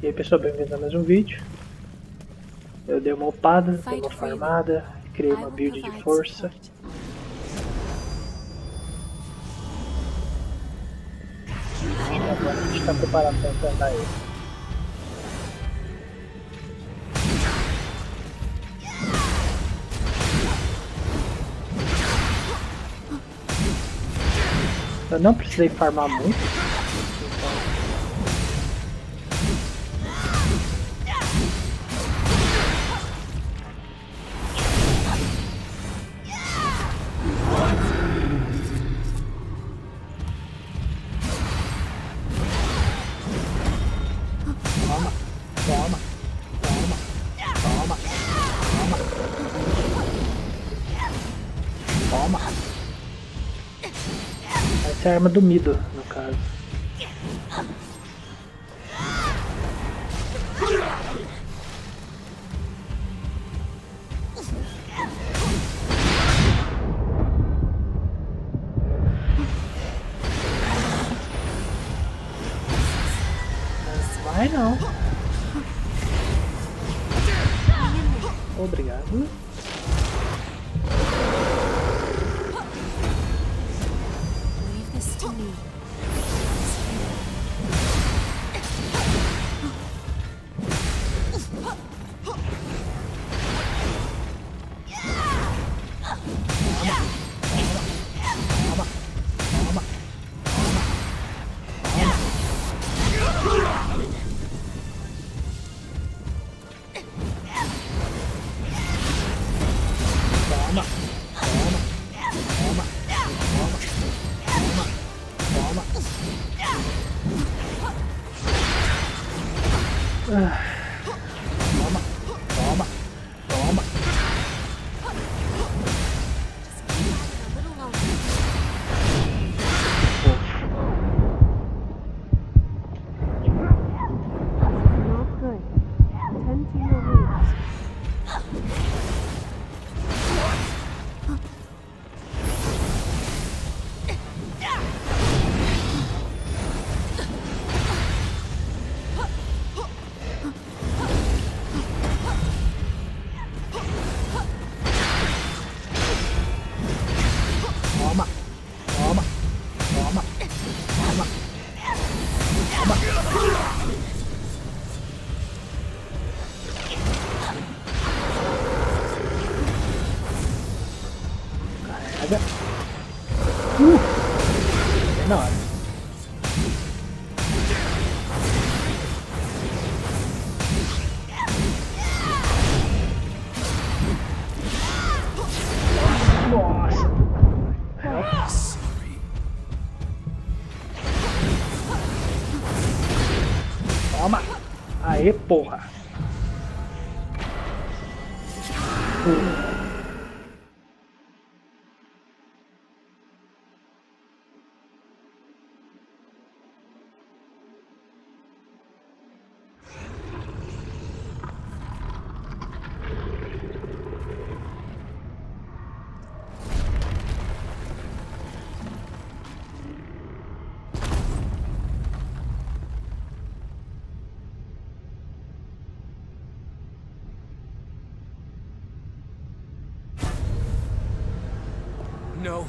E aí pessoal, bem-vindos a mais um vídeo. Eu dei uma upada, dei uma farmada, criei uma build de força. Agora a gente está preparado para enfrentar ele. Eu não precisei farmar muito. Toma, toma, toma, toma, toma, toma. Essa é a arma do Mido, no caso. Vai não. Obrigado. Leave this to me. Toma, toma, toma, toma, toma, toma, toma, toma, toma, toma. A little longer. Not good. Tend to your wounds. Toma, toma, toma, toma, toma. Carrega. É na hora. Nossa. Toma! Aê, porra! No.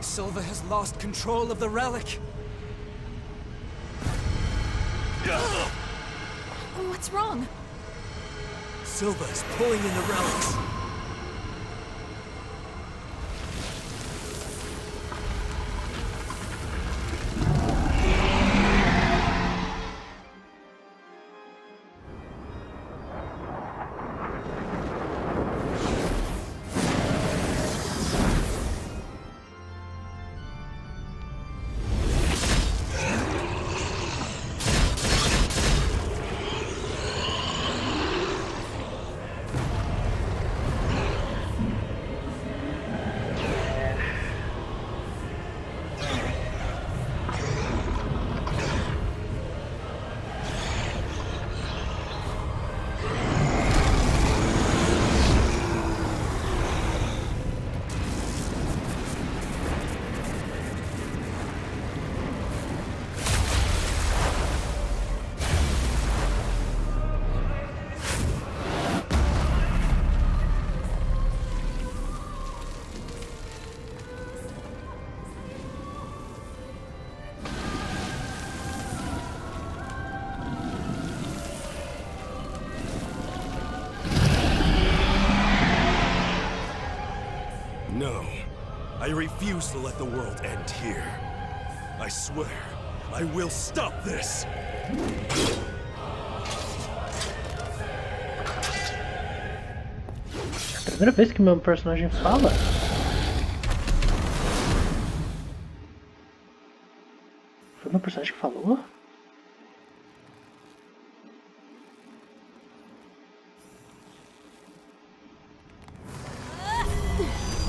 Silva has lost control of the relic. What's wrong? Silva is pulling in the relics. I refuse to let the world end here. I swear, I will stop this! Primeira vez que meu personagem fala. Foi meu personagem que falou?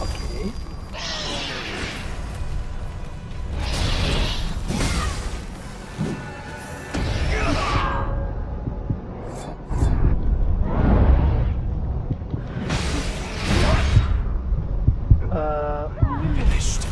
Ok. Finished.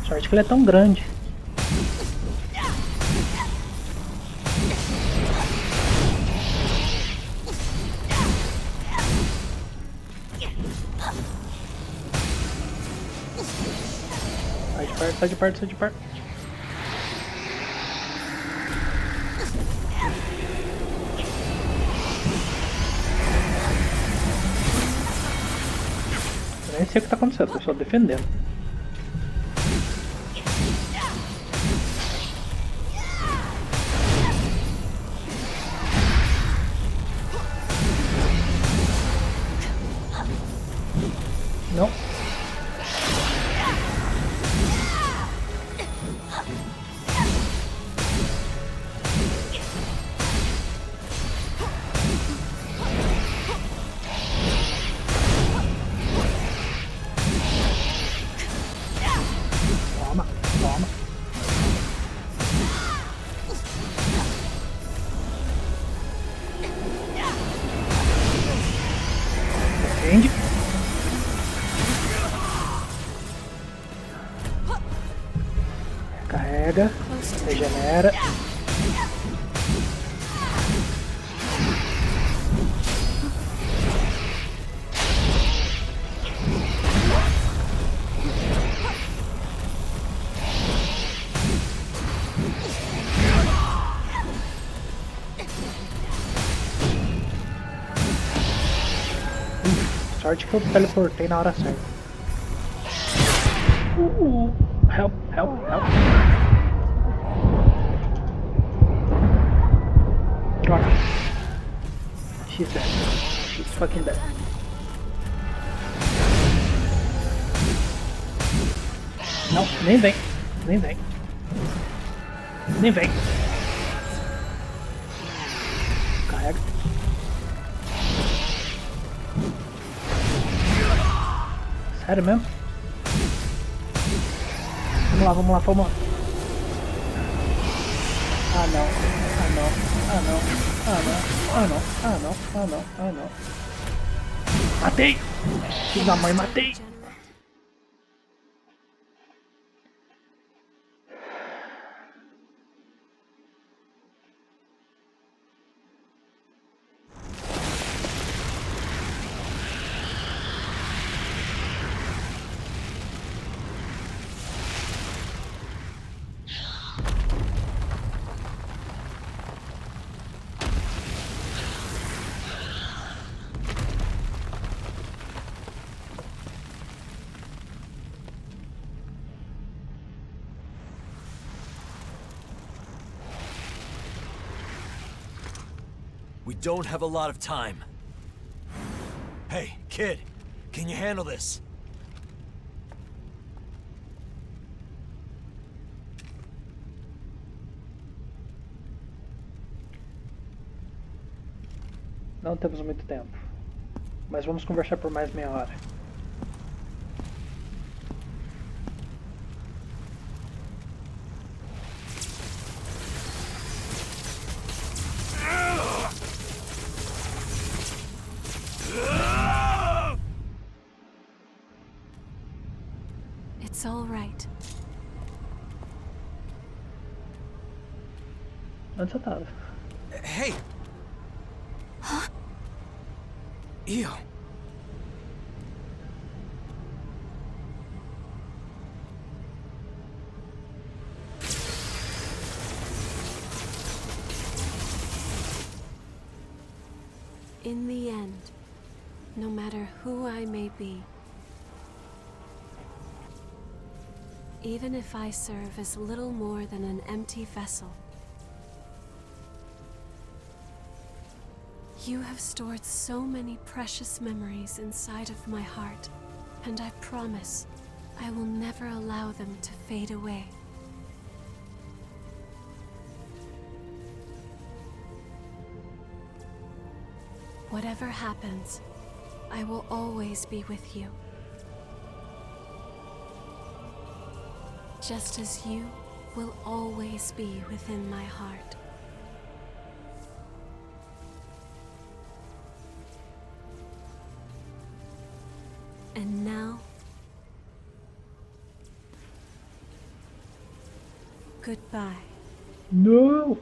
Sorte que ele é tão grande. Sai de perto, sai de perto, sai de perto. Eu nem sei o que tá acontecendo, tô só defendendo. Não. Toma, toma. Defende. Carrega. Regenera. Sorte que eu teleportei na hora certa. Help, help, help. Droga. She's dead. She's fucking dead. Não, nem vem. Nem vem. Nem vem. Carrega. Sério mesmo? Vamos lá, vamos lá, vamos lá. Ah não, ah não, ah não, ah não, ah não, ah não, ah não, ah não. Matei! Filho da mãe, matei! We don't have a lot of time. Hey, kid, can you handle this? Não temos muito tempo, mas vamos conversar por mais meia hora. It's all right. Onde você tava? Hey! Ew. In the end, no matter who I may be, even if I serve as little more than an empty vessel, you have stored so many precious memories inside of my heart, and I promise I will never allow them to fade away. Whatever happens, I will always be with you. Just as you will always be within my heart. And now, goodbye. Não!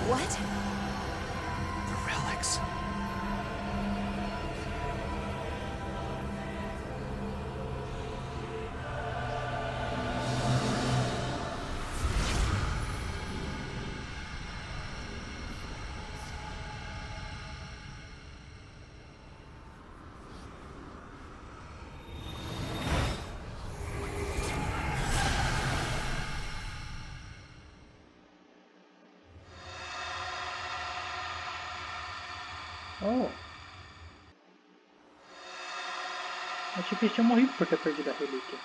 What? The relics. Oh. Achei que eles tinham morrido por ter perdido a relíquia.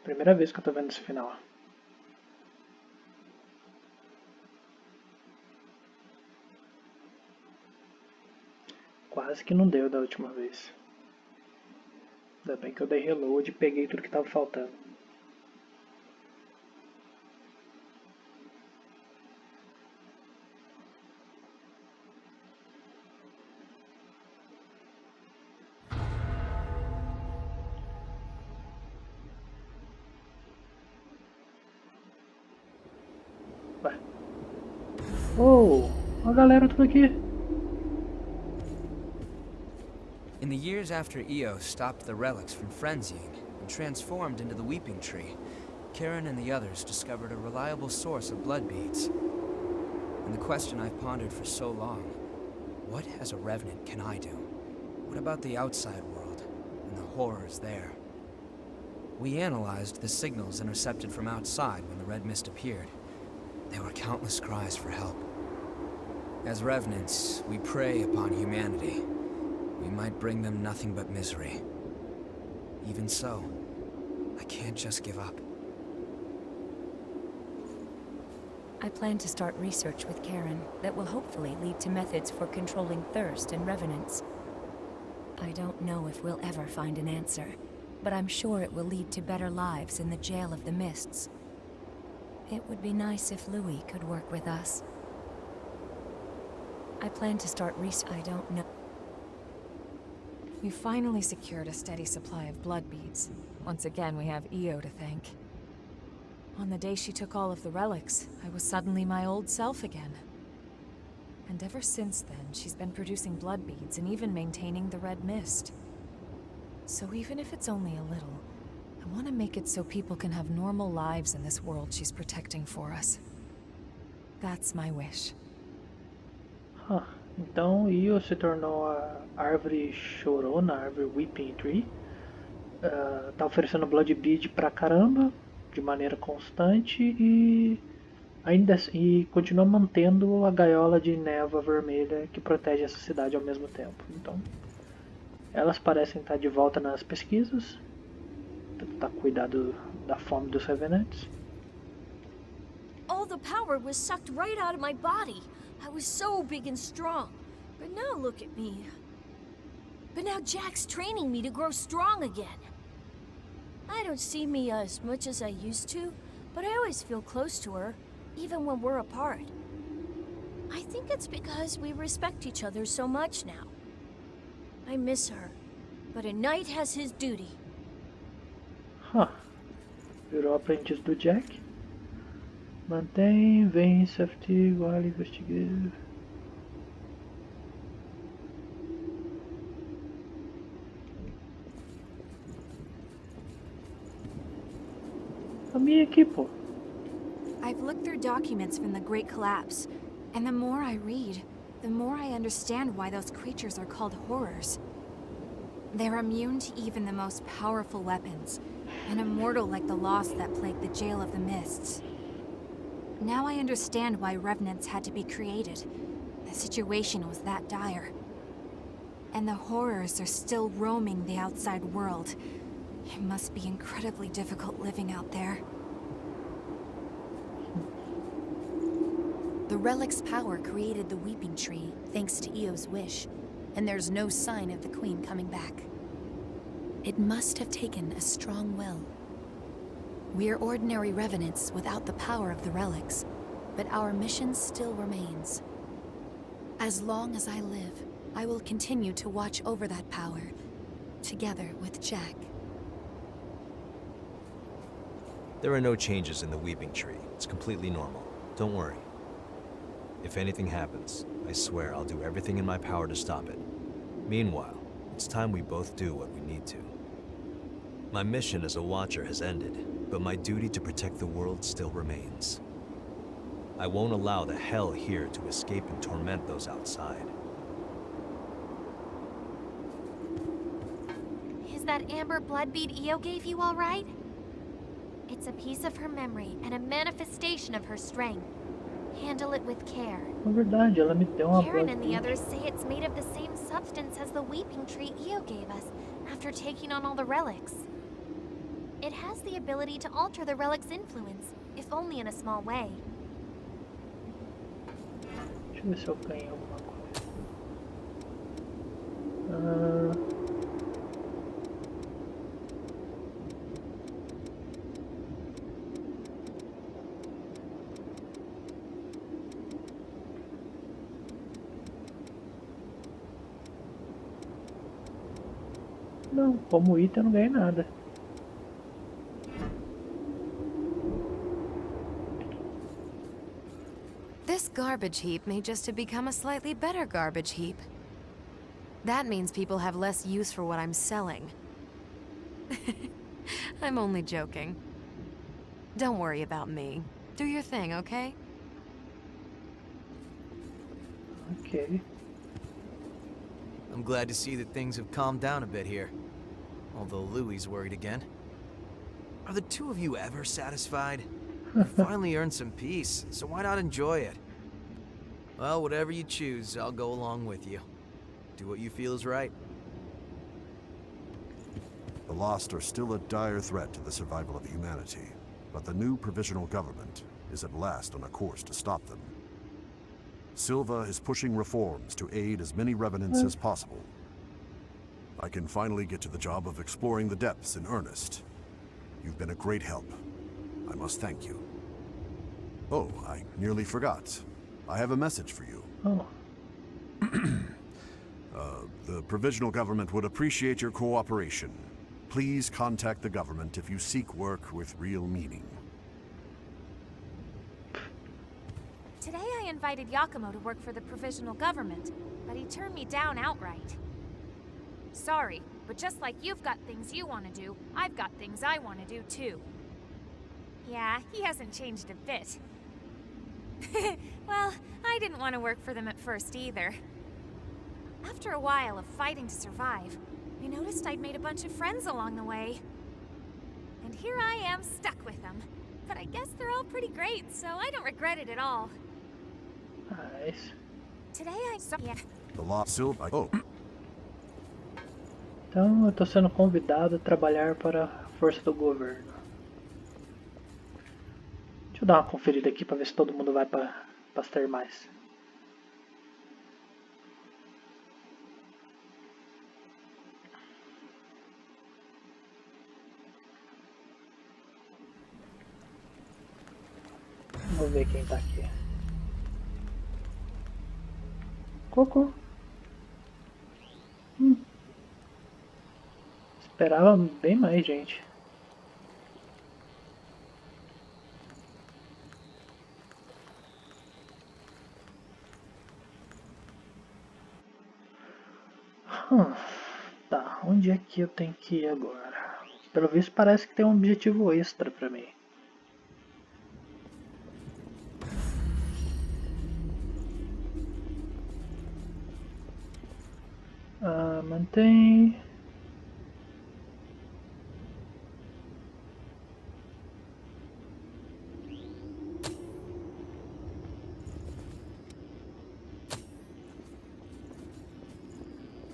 Primeira vez que eu tô vendo esse final. Quase que não deu da última vez. Ainda bem que eu dei reload e peguei tudo que tava faltando. Ué. Oh, a galera tudo aqui. In the years after Io stopped the relics from frenzying and transformed into the Weeping Tree, Karen and the others discovered a reliable source of blood beads. And the question I've pondered for so long, what as a revenant can I do? What about the outside world and the horrors there? We analyzed the signals intercepted from outside when the red mist appeared. There were countless cries for help. As revenants, we prey upon humanity. We might bring them nothing but misery. Even so, I can't just give up. I plan to start research with Karen that will hopefully lead to methods for controlling thirst and revenants. I don't know if we'll ever find an answer, but I'm sure it will lead to better lives in the Jail of the Mists. It would be nice if Louis could work with us. I plan to start I don't know. We finally secured a steady supply of blood beads. Once again, we have Io to thank. On the day she took all of the relics, I was suddenly my old self again. And ever since then, she's been producing blood beads and even maintaining the red mist. So even if it's only a little, I want to make it so people can have normal lives in this world she's protecting for us. That's my wish. Huh. Então Io se tornou a árvore chorona, a árvore Weeping Tree. Tá oferecendo Blood Bead pra caramba, de maneira constante e continua mantendo a gaiola de névoa vermelha que protege essa cidade ao mesmo tempo. Então, elas parecem estar de volta nas pesquisas, tentar cuidar da fome dos revenantes. All the power was sucked right out of my body. I was so big and strong. But now look at me. But now Jack's training me to grow strong again. I don't see me as much as I used to, but I always feel close to her, even when we're apart. I think it's because we respect each other so much now. I miss her, but a knight has his duty. Virou aprendiz do Jack. Mantém, vem, safety, while investigative. A minha aqui, pô. I've looked through documents from the Great Collapse, and the more I read, the more I understand why those creatures are called horrors. They're immune to even the most powerful weapons, and immortal like the loss that plagued the Jail of the Mists. Now I understand why revenants had to be created. The situation was that dire. And the horrors are still roaming the outside world. It must be incredibly difficult living out there. The relic's power created the Weeping Tree, thanks to Io's wish, and there's no sign of the Queen coming back. It must have taken a strong will. We're ordinary revenants without the power of the relics, but our mission still remains. As long as I live, I will continue to watch over that power, together with Jack. There are no changes in the Weeping Tree. It's completely normal. Don't worry. If anything happens, I swear I'll do everything in my power to stop it. Meanwhile, it's time we both do what we need to. My mission as a Watcher has ended, but my duty to protect the world still remains. I won't allow the hell here to escape and torment those outside. Is that amber blood bead Io gave you all right? It's a piece of her memory and a manifestation of her strength. Handle it with care. Na verdade, ela me deu uma Karen Blood and the Bead. others say it's made of the same substance as the Weeping Tree Io gave us after taking on all the relics. it has the ability to alter the relic's influence, if only in a small way. Deixa eu ver se eu ganhei alguma coisa. Não, como item eu não ganhei nada. This garbage heap may just have become a slightly better garbage heap. That means people have less use for what I'm selling. I'm only joking. Don't worry about me. Do your thing, okay? Ok. I'm glad to see that things have calmed down a bit here. Although Louie's worried again. Are the two of you ever satisfied? You finally earned some peace, so why not enjoy it? Well, whatever you choose, I'll go along with you. Do what you feel is right. The Lost are still a dire threat to the survival of humanity, but the new provisional government is at last on a course to stop them. Silva is pushing reforms to aid as many revenants as possible. I can finally get to the job of exploring the depths in earnest. You've been a great help. I must thank you. Oh, I nearly forgot. I have a message for you. Oh. The provisional government would appreciate your cooperation. Please contact the government if you seek work with real meaning. Today I invited Yakumo to work for the provisional government, but he turned me down outright. Sorry, but just like you've got things you want to do, I've got things I want to do too. Yeah, he hasn't changed a bit. Well, I didn't want to work for them at first either. After a while of fighting to survive, I noticed I'd made a bunch of friends along the way. And here I am stuck with them. But I guess they're all pretty great, so I don't regret it at all. Nice. Today I saw... Yeah. The Lost Silva... Oh. Então eu estou sendo convidado a trabalhar para a força do governo. Deixa eu dar uma conferida aqui para ver se todo mundo vai para as termais. Vamos ver quem tá aqui. Cocô. Esperava bem mais gente. Tá, onde é que eu tenho que ir agora? Pelo visto parece que tem um objetivo extra pra mim. Mantém.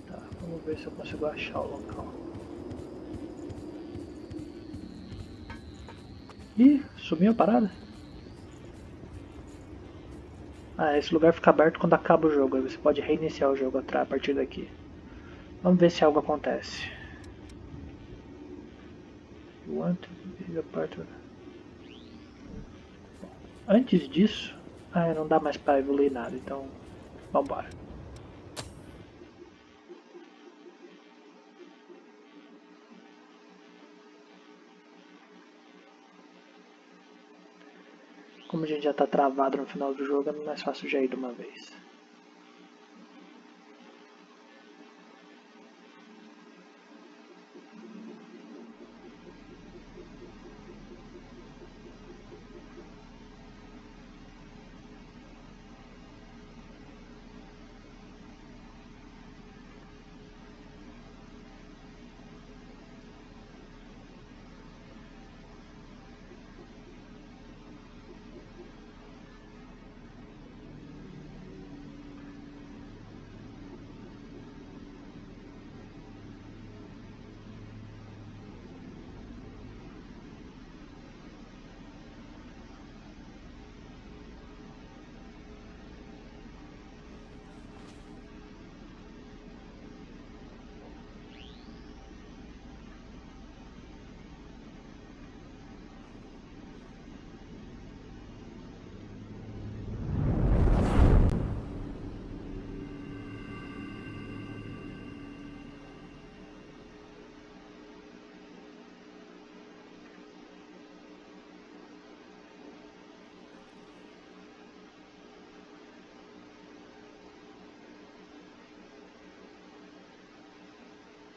Tá, vamos ver se eu consigo achar o local. Ih, sumiu a parada? Ah, esse lugar fica aberto quando acaba o jogo. Aí você pode reiniciar o jogo a partir daqui. Vamos ver se algo acontece. Antes disso, não dá mais para evoluir nada, então vambora. Como a gente já está travado no final do jogo, é mais fácil já ir de uma vez.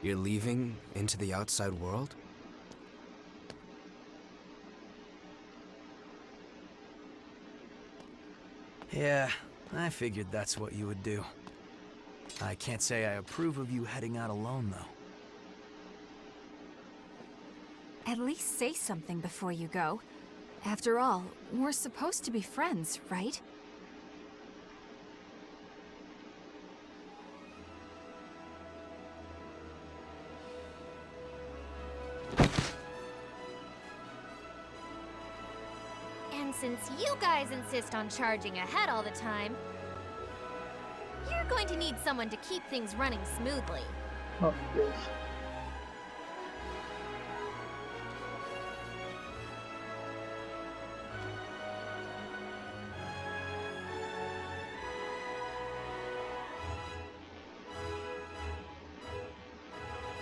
You're leaving into the outside world? Yeah, I figured that's what you would do. I can't say I approve of you heading out alone, though. At least say something before you go. After all, we're supposed to be friends, right? And since you guys insist on charging ahead all the time, you're going to need someone to keep things running smoothly. Oh, Deus.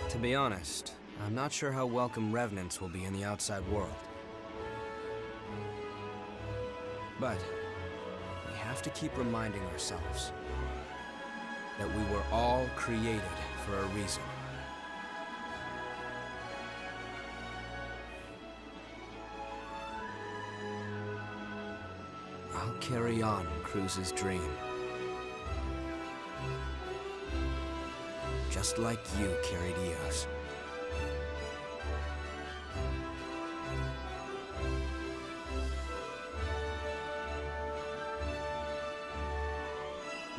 To be honest, I'm not sure how welcome revenants will be in the outside world. But we have to keep reminding ourselves that we were all created for a reason. I'll carry on Cruz's dream. Just like you carried Eos.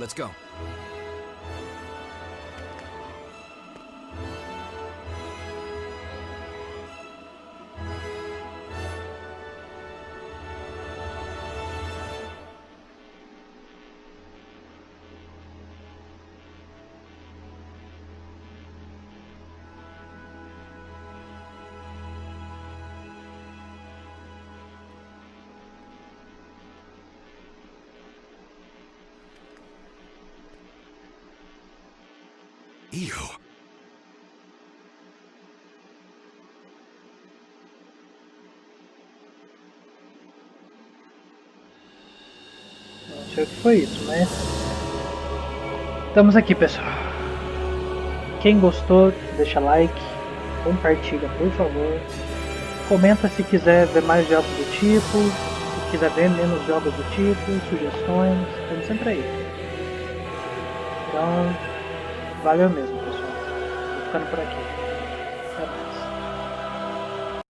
Let's go. Io. Não sei o que foi isso, mas estamos aqui, pessoal. Quem gostou, deixa like, compartilha, por favor. Comenta se quiser ver mais jogos do tipo, se quiser ver menos jogos do tipo, sugestões, estamos sempre aí. Então, valeu mesmo, pessoal. Vou ficando por aqui.